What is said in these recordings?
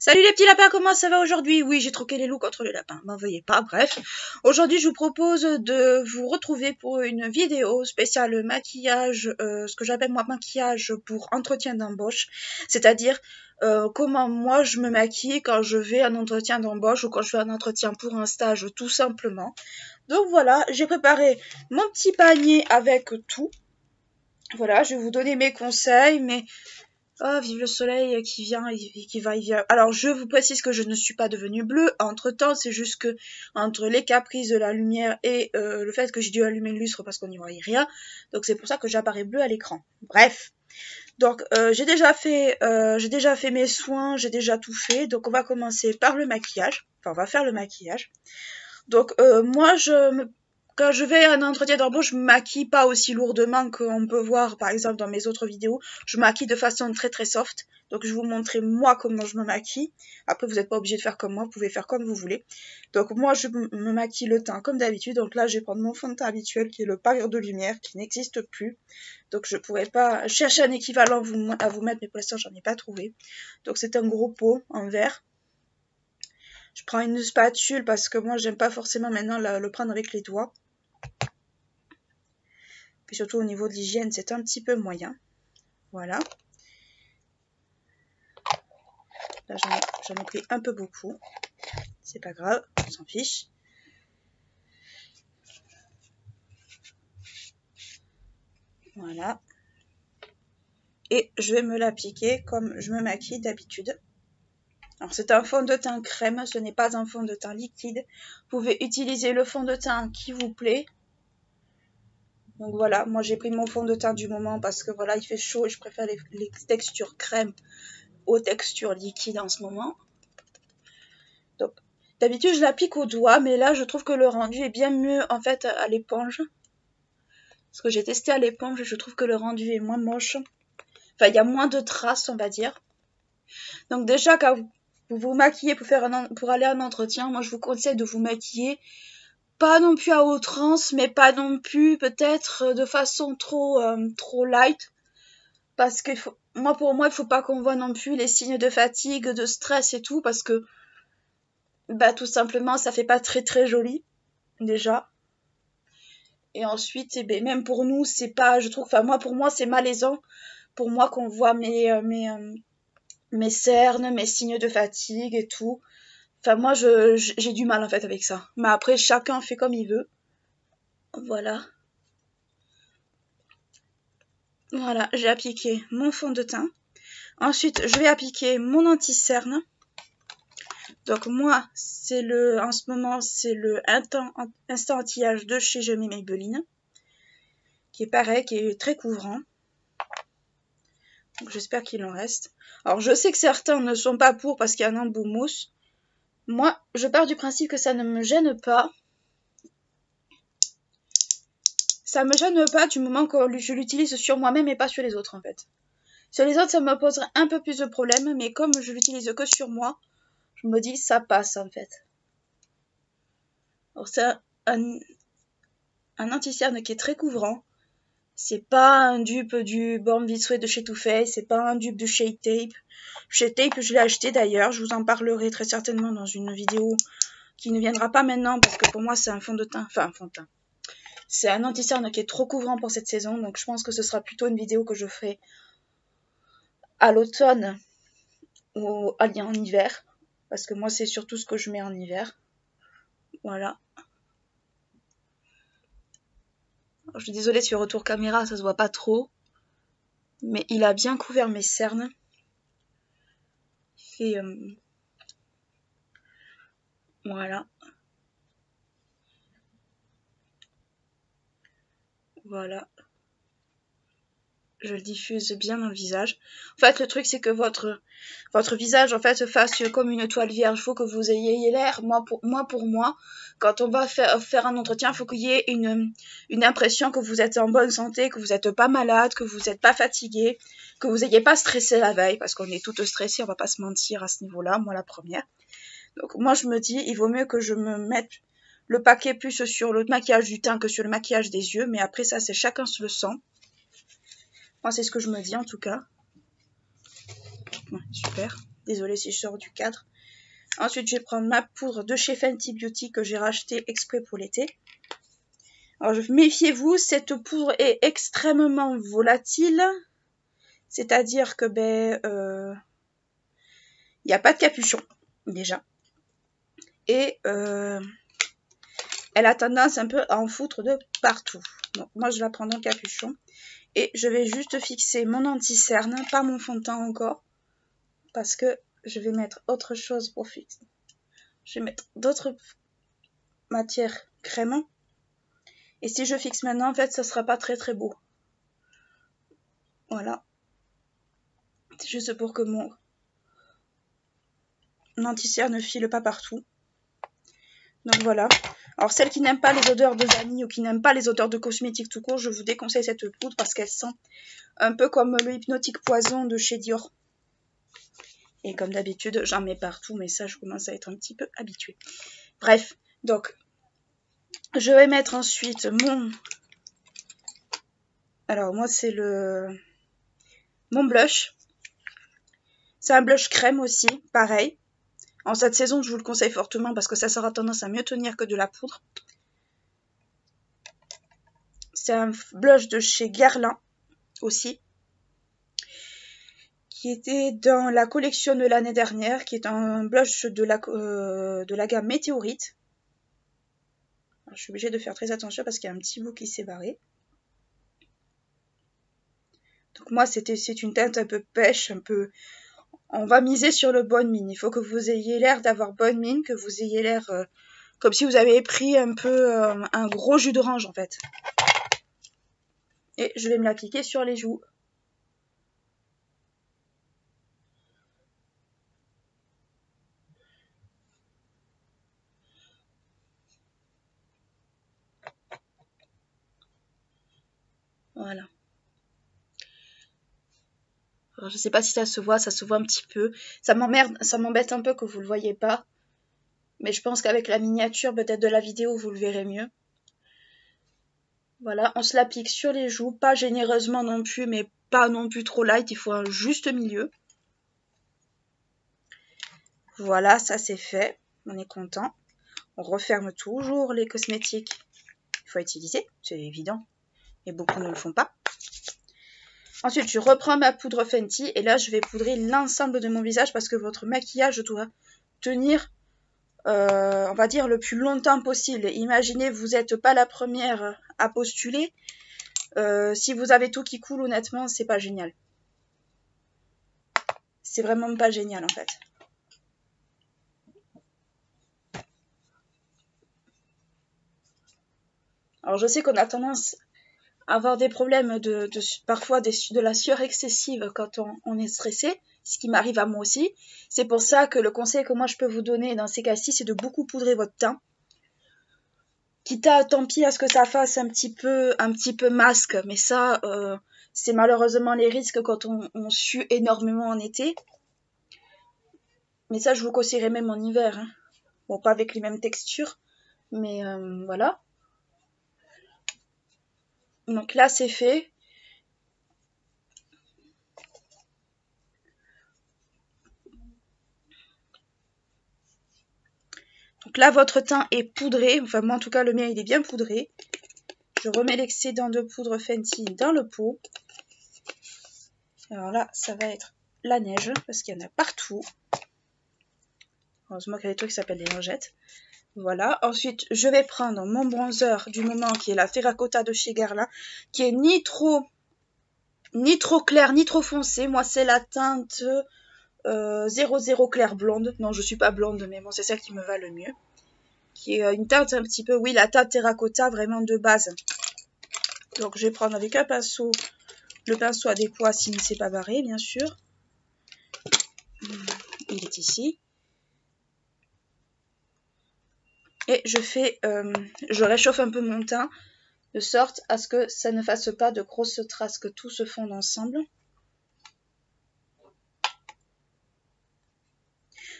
Salut les petits lapins, comment ça va aujourd'hui? Oui, j'ai troqué les loups contre les lapins, m'en veuillez pas, bref. Aujourd'hui, je vous propose de vous retrouver pour une vidéo spéciale maquillage, ce que j'appelle moi maquillage pour entretien d'embauche, c'est-à-dire comment moi je me maquille quand je vais à un entretien d'embauche ou quand je fais un entretien pour un stage tout simplement. Donc voilà, j'ai préparé mon petit panier avec tout. Voilà, je vais vous donner mes conseils, mais... Oh, vive le soleil qui vient et qui va, il vient. Alors, je vous précise que je ne suis pas devenue bleue. Entre-temps, c'est juste que, entre les caprices de la lumière et le fait que j'ai dû allumer le lustre parce qu'on n'y voyait rien, donc c'est pour ça que j'apparais bleue à l'écran. Bref. Donc, j'ai déjà fait mes soins, j'ai déjà tout fait. Donc, on va commencer par le maquillage. Enfin, on va faire le maquillage. Donc, moi, quand je vais à un entretien d'embauche, je me maquille pas aussi lourdement qu'on peut voir, par exemple, dans mes autres vidéos. Je me maquille de façon très très soft. Donc, je vais vous montrer moi comment je me maquille. Après, vous n'êtes pas obligé de faire comme moi, vous pouvez faire comme vous voulez. Donc, moi, je me maquille le teint comme d'habitude. Donc là, je vais prendre mon fond de teint habituel, qui est le Parure de Lumière, qui n'existe plus. Donc, je pourrais pas chercher un équivalent à vous mettre, mais pour l'instant, j'en ai pas trouvé. Donc, c'est un gros pot en verre. Je prends une spatule parce que moi, j'aime pas forcément maintenant le prendre avec les doigts. Puis surtout au niveau de l'hygiène, c'est un petit peu moyen. Voilà. Là, j'en ai pris un peu beaucoup. C'est pas grave, on s'en fiche. Voilà. Et je vais me l'appliquer comme je me maquille d'habitude. Alors, c'est un fond de teint crème, ce n'est pas un fond de teint liquide. Vous pouvez utiliser le fond de teint qui vous plaît. Donc voilà, moi j'ai pris mon fond de teint du moment parce que voilà, il fait chaud et je préfère les textures crème aux textures liquides en ce moment. Donc d'habitude je l'applique au doigt, mais là je trouve que le rendu est bien mieux en fait à l'éponge. Parce que j'ai testé à l'éponge et je trouve que le rendu est moins moche. Enfin, il y a moins de traces, on va dire. Donc déjà, quand vous vous maquillez pour aller à un entretien, moi je vous conseille de vous maquiller pas non plus à outrance, mais pas non plus peut-être de façon trop light. Parce que pour moi, il faut pas qu'on voit non plus les signes de fatigue, de stress et tout, parce que bah tout simplement, ça fait pas très très joli déjà. Et ensuite, eh ben, même pour nous, c'est pas, je trouve, enfin moi pour moi, c'est malaisant pour moi qu'on voit mes cernes, mes signes de fatigue et tout. Enfin moi, j'ai du mal en fait avec ça. Mais après, chacun fait comme il veut. Voilà. Voilà, j'ai appliqué mon fond de teint. Ensuite, je vais appliquer mon anti-cerne. Donc moi, en ce moment, c'est le Instant Anti-Âge de chez Je mets Maybelline, qui est pareil, qui est très couvrant. Donc j'espère qu'il en reste. Alors je sais que certains ne sont pas pour parce qu'il y a un embout mousse. Moi, je pars du principe que ça ne me gêne pas. Ça me gêne pas du moment que je l'utilise sur moi-même et pas sur les autres en fait. Sur les autres, ça me poserait un peu plus de problème, mais comme je l'utilise que sur moi, je me dis ça passe en fait. Alors c'est un anti-cerne qui est très couvrant. C'est pas un dupe du Born This Way de chez Too Faced, c'est pas un dupe de Shade Tape. Shade Tape, je l'ai acheté d'ailleurs, je vous en parlerai très certainement dans une vidéo qui ne viendra pas maintenant parce que pour moi c'est un fond de teint, enfin un fond de teint. C'est un anti-cerne qui est trop couvrant pour cette saison, donc je pense que ce sera plutôt une vidéo que je ferai à l'automne ou en hiver, parce que moi c'est surtout ce que je mets en hiver. Voilà. Alors, je suis désolée sur retour caméra, ça se voit pas trop, mais il a bien couvert mes cernes. Il fait voilà. Voilà. Je le diffuse bien dans le visage. En fait, le truc, c'est que votre visage, en fait, fasse comme une toile vierge. Il faut que vous ayez l'air, pour moi, quand on va faire un entretien, il faut qu'il y ait une impression que vous êtes en bonne santé, que vous n'êtes pas malade, que vous n'êtes pas fatigué, que vous n'ayez pas stressé la veille, parce qu'on est toutes stressées, on va pas se mentir à ce niveau-là, moi la première. Donc moi, je me dis, il vaut mieux que je me mette le paquet plus sur le maquillage du teint que sur le maquillage des yeux, mais après ça, c'est chacun se le sent. Moi, c'est ce que je me dis en tout cas. Ouais, super. Désolée si je sors du cadre. Ensuite, je vais prendre ma poudre de chez Fenty Beauty que j'ai rachetée exprès pour l'été. Alors, méfiez-vous, cette poudre est extrêmement volatile. C'est-à-dire que, il n'y a pas de capuchon, déjà. Et elle a tendance un peu à en foutre de partout. Donc, moi, je la prends dans le capuchon. Et je vais juste fixer mon anti-cerne, pas mon fond de teint encore. Parce que je vais mettre autre chose pour fixer. Je vais mettre d'autres matières crème. Et si je fixe maintenant, en fait, ça sera pas très très beau. Voilà. C'est juste pour que mon anti-cerne ne file pas partout. Donc voilà. Alors celles qui n'aiment pas les odeurs de vanille ou qui n'aiment pas les odeurs de cosmétiques tout court, je vous déconseille cette poudre parce qu'elle sent un peu comme le Hypnotic Poison de chez Dior. Et comme d'habitude, j'en mets partout, mais ça, je commence à être un petit peu habituée. Bref, donc, je vais mettre ensuite mon... Alors, moi, c'est mon blush. C'est un blush crème aussi, pareil. En cette saison, je vous le conseille fortement parce que ça aura tendance à mieux tenir que de la poudre. C'est un blush de chez Guerlain aussi, qui était dans la collection de l'année dernière, qui est un blush de la gamme Météorite. Alors, je suis obligée de faire très attention parce qu'il y a un petit bout qui s'est barré. Donc moi, c'est une teinte un peu pêche, un peu... On va miser sur le bonne mine. Il faut que vous ayez l'air d'avoir bonne mine, que vous ayez l'air comme si vous avez pris un peu un gros jus d'orange en fait. Et je vais me l'appliquer sur les joues. Voilà. Alors, je sais pas si ça se voit un petit peu. Ça m'embête un peu que vous le voyez pas. Mais je pense qu'avec la miniature, peut-être de la vidéo, vous le verrez mieux. Voilà, on se l'applique sur les joues, pas généreusement non plus, mais pas non plus trop light, il faut un juste milieu. Voilà, ça c'est fait, on est content. On referme toujours les cosmétiques qu'il faut utiliser, c'est évident, et beaucoup ne le font pas. Ensuite, je reprends ma poudre Fenty, et là je vais poudrer l'ensemble de mon visage parce que votre maquillage doit tenir, on va dire, le plus longtemps possible. Imaginez, vous n'êtes pas la première à postuler. Si vous avez tout qui coule, honnêtement, c'est pas génial. C'est vraiment pas génial en fait. Alors je sais qu'on a tendance à avoir des problèmes parfois de la sueur excessive quand on est stressé, ce qui m'arrive à moi aussi. C'est pour ça que le conseil que moi je peux vous donner dans ces cas-ci, c'est de beaucoup poudrer votre teint. Quitte à, tant pis à ce que ça fasse un petit peu masque, mais ça, c'est malheureusement les risques quand on sue énormément en été. Mais ça, je vous conseillerais même en hiver. Hein. Bon, pas avec les mêmes textures, mais voilà. Donc là, c'est fait. Donc là, votre teint est poudré. Enfin, moi, en tout cas, le mien, il est bien poudré. Je remets l'excédent de poudre Fenty dans le pot. Alors là, ça va être la neige, parce qu'il y en a partout. Heureusement qu'il y a des trucs qui s'appellent des lingettes. Voilà. Ensuite, je vais prendre mon bronzer du moment, qui est la Terracotta de chez Guerlain, qui est ni trop clair, ni trop foncé. Moi, c'est la teinte 00 clair blonde. Non, je suis pas blonde, mais bon, c'est celle qui me va le mieux. Qui est une teinte un petit peu, oui, la teinte terracotta vraiment de base. Donc je vais prendre avec un pinceau, le pinceau adéquat s'il ne s'est pas barré, bien sûr. Il est ici. Et je réchauffe un peu mon teint, de sorte à ce que ça ne fasse pas de grosses traces, que tout se fonde ensemble.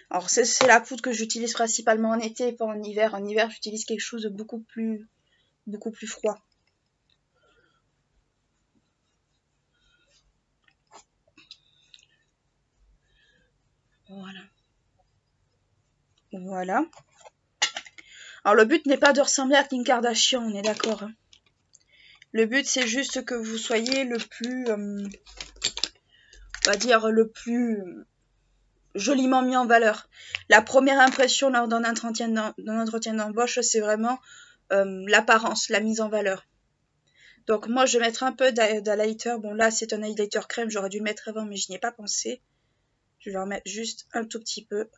Alors c'est la poudre que j'utilise principalement en été et pas en hiver. En hiver, j'utilise quelque chose de beaucoup plus froid. Voilà. Voilà. Alors le but n'est pas de ressembler à Kim Kardashian, on est d'accord. Hein. Le but c'est juste que vous soyez le plus, on va dire le plus joliment mis en valeur. La première impression lors d'un entretien d'embauche, c'est vraiment l'apparence, la mise en valeur. Donc moi je vais mettre un peu d'highlighter. Bon là c'est un highlighter crème, j'aurais dû le mettre avant mais je n'y ai pas pensé. Je vais en mettre juste un tout petit peu.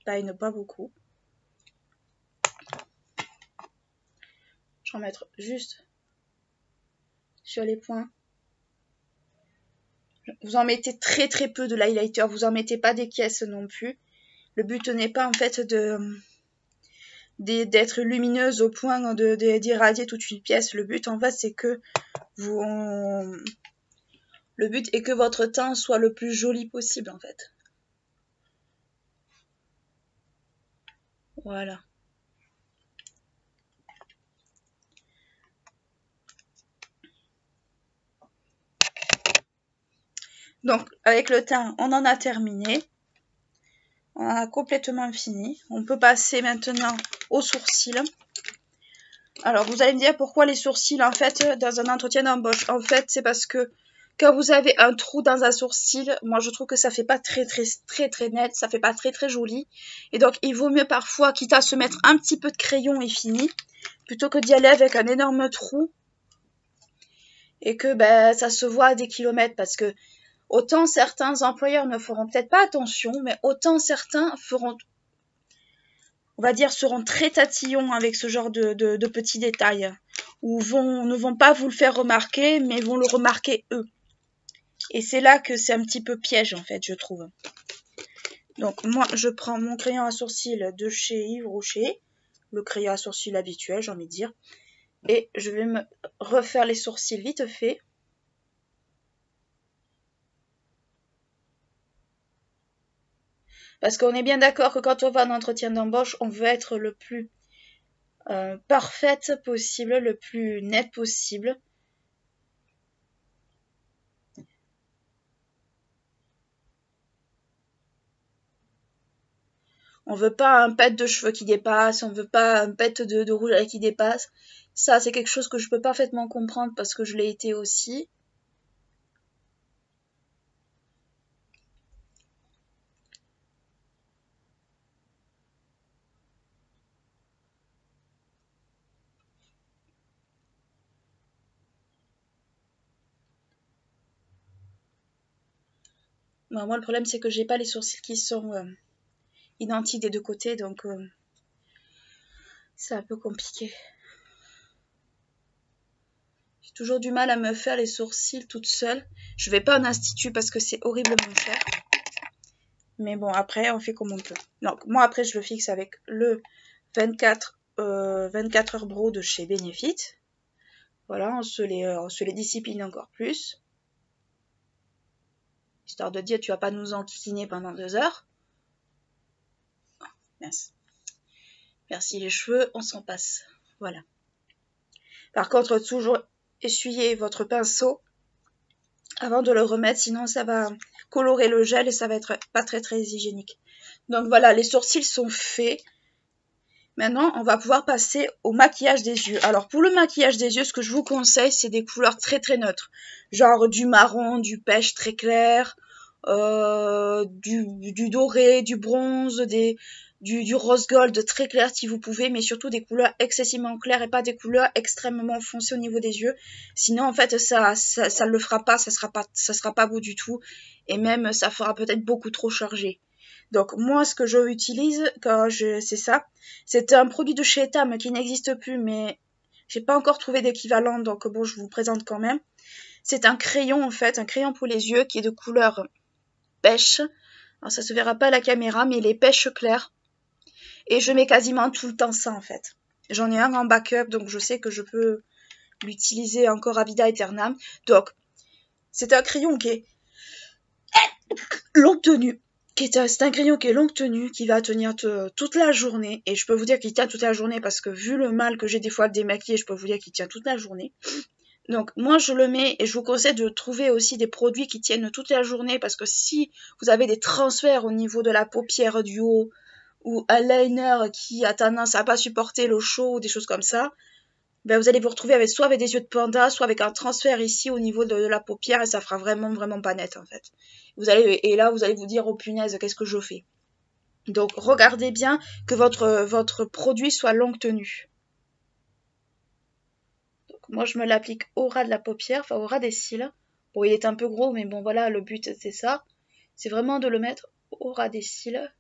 Là il ne pas beaucoup. Je vais en mettre juste sur les points. Vous en mettez très très peu de l'highlighter, vous en mettez pas des caisses non plus. Le but n'est pas en fait d'être lumineuse au point d'irradier toute une pièce. Le but en fait c'est que le but est que votre teint soit le plus joli possible en fait. Voilà. Donc avec le teint on en a terminé. On a complètement fini. On peut passer maintenant aux sourcils. Alors vous allez me dire pourquoi les sourcils en fait dans un entretien d'embauche. En fait c'est parce que quand vous avez un trou dans un sourcil, moi je trouve que ça fait pas très net, ça fait pas très joli. Et donc il vaut mieux parfois, quitte à se mettre un petit peu de crayon et fini, plutôt que d'y aller avec un énorme trou et que ça se voit à des kilomètres. Parce que autant certains employeurs ne feront peut-être pas attention, mais autant certains feront, on va dire, seront très tatillons avec ce genre de petits détails. Ou ne vont pas vous le faire remarquer, mais vont le remarquer eux. Et c'est là que c'est un petit peu piège, en fait, je trouve. Donc, moi, je prends mon crayon à sourcils de chez Yves Rocher. Le crayon à sourcils habituel, j'ai envie de dire. Et je vais me refaire les sourcils vite fait. Parce qu'on est bien d'accord que quand on va en entretien d'embauche, on veut être le plus parfaite possible, le plus net possible. On veut pas un pet de cheveux qui dépasse, on veut pas un pet de rouge à lèvres qui dépasse. Ça, c'est quelque chose que je peux parfaitement comprendre parce que je l'ai été aussi. Bon, moi, le problème, c'est que j'ai pas les sourcils qui sont identiques des deux côtés, donc c'est un peu compliqué. J'ai toujours du mal à me faire les sourcils toute seule. Je vais pas en institut parce que c'est horriblement cher. Mais bon, après, on fait comme on peut. Donc, moi, après, je le fixe avec le 24 heures Bro de chez Benefit. Voilà, on se les discipline encore plus. Histoire de dire, tu vas pas nous enquiquiner pendant 2 heures. Oh, mince. Merci les cheveux, on s'en passe. Voilà. Par contre, toujours essuyer votre pinceau avant de le remettre, sinon ça va colorer le gel et ça va être pas très hygiénique. Donc voilà, les sourcils sont faits. Maintenant, on va pouvoir passer au maquillage des yeux. Alors pour le maquillage des yeux, ce que je vous conseille, c'est des couleurs très neutres. Genre du marron, du pêche très clair, du doré, du bronze, du rose gold très clair si vous pouvez, mais surtout des couleurs excessivement claires et pas des couleurs extrêmement foncées au niveau des yeux. Sinon, en fait, ça ne le fera pas, ça sera pas beau du tout. Et même, ça fera peut-être beaucoup trop chargé. Donc, moi, ce que je utilise c'est ça. C'est un produit de chez Etam qui n'existe plus, mais j'ai pas encore trouvé d'équivalent, donc bon, je vous présente quand même. C'est un crayon, en fait, un crayon pour les yeux qui est de couleur pêche. Alors, ça se verra pas à la caméra, mais il est pêche clair. Et je mets quasiment tout le temps ça, en fait. J'en ai un en backup, donc je sais que je peux l'utiliser encore à vida aeternam. Donc, c'est un crayon qui est longue tenue. C'est un crayon qui est longue tenue, qui va tenir toute la journée. Et je peux vous dire qu'il tient toute la journée parce que vu le mal que j'ai des fois à le démaquiller, je peux vous dire qu'il tient toute la journée. Donc moi je le mets et je vous conseille de trouver aussi des produits qui tiennent toute la journée parce que si vous avez des transferts au niveau de la paupière du haut ou un liner qui a tendance à pas supporter l'eau chaude ou des choses comme ça, ben vous allez vous retrouver avec soit avec des yeux de panda, soit avec un transfert ici au niveau de la paupière et ça fera vraiment pas net en fait. Et là vous allez vous dire oh punaise qu'est-ce que je fais. Donc regardez bien que votre produit soit longue tenue. Moi, je me l'applique au ras de la paupière, enfin au ras des cils. Bon, il est un peu gros, mais bon, voilà, le but, c'est ça. C'est vraiment de le mettre au ras des cils.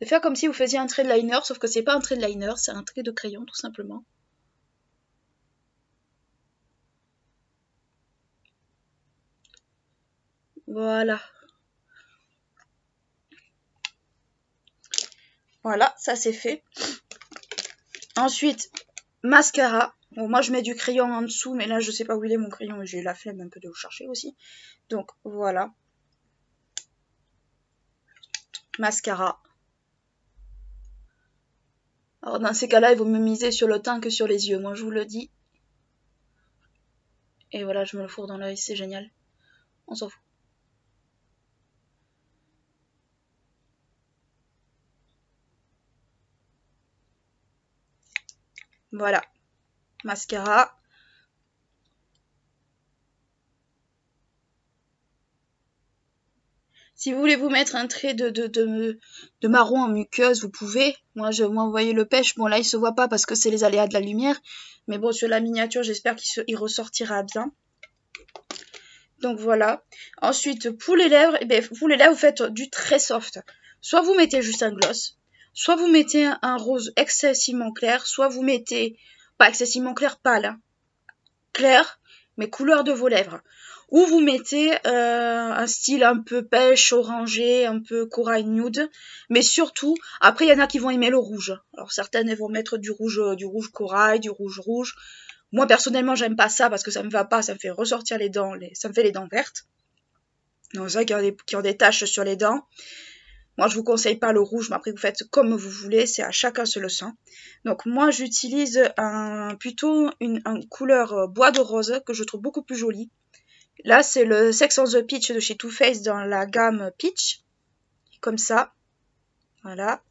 De faire comme si vous faisiez un trait de liner, sauf que c'est pas un trait de liner, c'est un trait de crayon, tout simplement. Voilà. Voilà, ça c'est fait. Ensuite, mascara. Bon, moi, je mets du crayon en dessous, mais là, je sais pas où il est mon crayon, et j'ai la flemme un peu de le chercher aussi. Donc, voilà. Mascara. Alors dans ces cas-là, il vaut mieux miser sur le teint que sur les yeux, moi je vous le dis. Et voilà, je me le fourre dans l'œil, c'est génial. On s'en fout. Voilà, mascara. Si vous voulez vous mettre un trait de marron en muqueuse, vous pouvez. Moi, vous voyez le pêche. Bon, là, il se voit pas parce que c'est les aléas de la lumière. Mais bon, sur la miniature, j'espère qu'il ressortira bien. Donc voilà. Ensuite, pour les lèvres, vous faites du très soft. Soit vous mettez juste un gloss, soit vous mettez un rose excessivement clair, soit vous mettez, pas excessivement clair, pâle, hein, clair, mais couleur de vos lèvres. Ou vous mettez un style un peu pêche, orangé, un peu corail nude. Mais surtout, après, il y en a qui vont aimer le rouge. Alors certaines vont mettre du rouge corail, du rouge rouge. Moi, personnellement, j'aime pas ça parce que ça me va pas, ça me fait ressortir les dents, ça me fait les dents vertes. Donc, c'est vrai qui ont des taches sur les dents. Moi, je vous conseille pas le rouge, mais après, vous faites comme vous voulez, c'est à chacun se le sent. Donc, moi, j'utilise plutôt une couleur bois de rose que je trouve beaucoup plus jolie. Là, c'est le Sex on the Peach de chez Too Faced dans la gamme Peach. Comme ça. Voilà.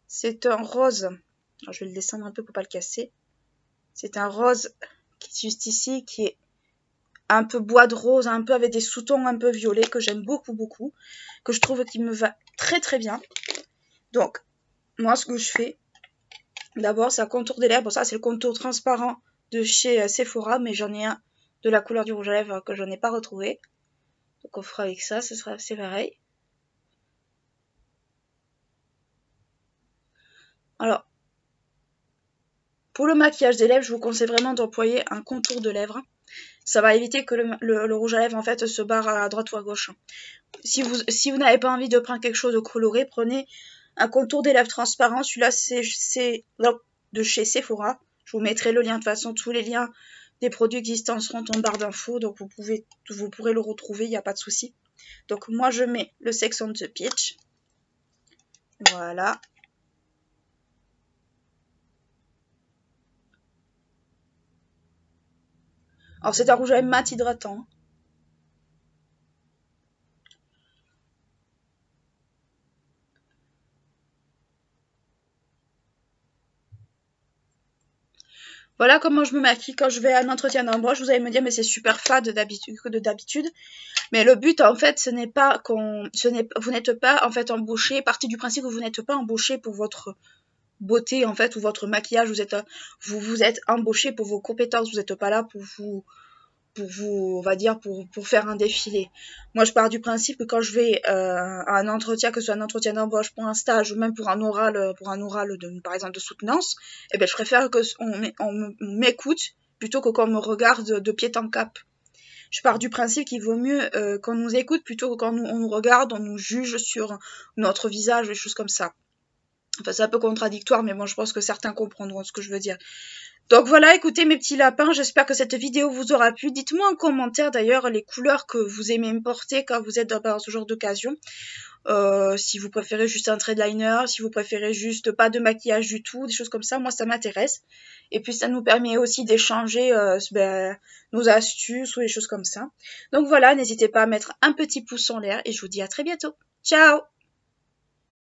C'est un rose. Alors, je vais le descendre un peu pour pas le casser. C'est un rose qui est juste ici, qui est un peu bois de rose, un peu avec des sous-tons un peu violets, que j'aime beaucoup, que je trouve qui me va très bien. Donc, moi, ce que je fais, d'abord, c'est un contour des lèvres. Bon, ça, c'est le contour transparent de chez Sephora, mais j'en ai un de la couleur du rouge à lèvres que je n'ai pas retrouvé. Donc, on fera avec ça, c'est pareil. Alors, pour le maquillage des lèvres, je vous conseille vraiment d'employer un contour de lèvres. Ça va éviter que le rouge à lèvres en fait se barre à droite ou à gauche. Si vous n'avez pas envie de prendre quelque chose de coloré, prenez un contour des lèvres transparent. Celui-là, c'est de chez Sephora. Je vous mettrai le lien. De toute façon, tous les liens des produits existants seront en barre d'infos. Donc, vous pourrez le retrouver, il n'y a pas de souci. Donc, moi, je mets le Sex on the Peach. Voilà. Alors, c'est un rouge à lèvres mat hydratant. Voilà comment je me maquille quand je vais à un entretien d'embauche. Vous allez me dire, mais c'est super fade d'habitude. Mais le but, en fait, ce n'est pas vous n'êtes pas, en fait, embauché, partie du principe que vous n'êtes pas embauché pour votre beauté, en fait, ou votre maquillage. Vous êtes embauché pour vos compétences. Vous n'êtes pas là pour vous, on va dire, pour faire un défilé. Moi, je pars du principe que quand je vais à un entretien, que ce soit un entretien d'embauche pour un stage ou même pour un oral par exemple, de soutenance, eh ben, je préfère on m'écoute plutôt que qu'on me regarde de pied en cap. Je pars du principe qu'il vaut mieux qu'on nous écoute plutôt que quand on nous regarde, on nous juge sur notre visage, des choses comme ça. Enfin, c'est un peu contradictoire, mais bon, je pense que certains comprendront ce que je veux dire. Donc voilà, écoutez mes petits lapins, j'espère que cette vidéo vous aura plu. Dites-moi en commentaire d'ailleurs les couleurs que vous aimez me porter quand vous êtes dans ce genre d'occasion. Si vous préférez juste un trait de liner, si vous préférez juste pas de maquillage du tout, des choses comme ça, moi ça m'intéresse. Et puis ça nous permet aussi d'échanger nos astuces ou des choses comme ça. Donc voilà, n'hésitez pas à mettre un petit pouce en l'air et je vous dis à très bientôt. Ciao!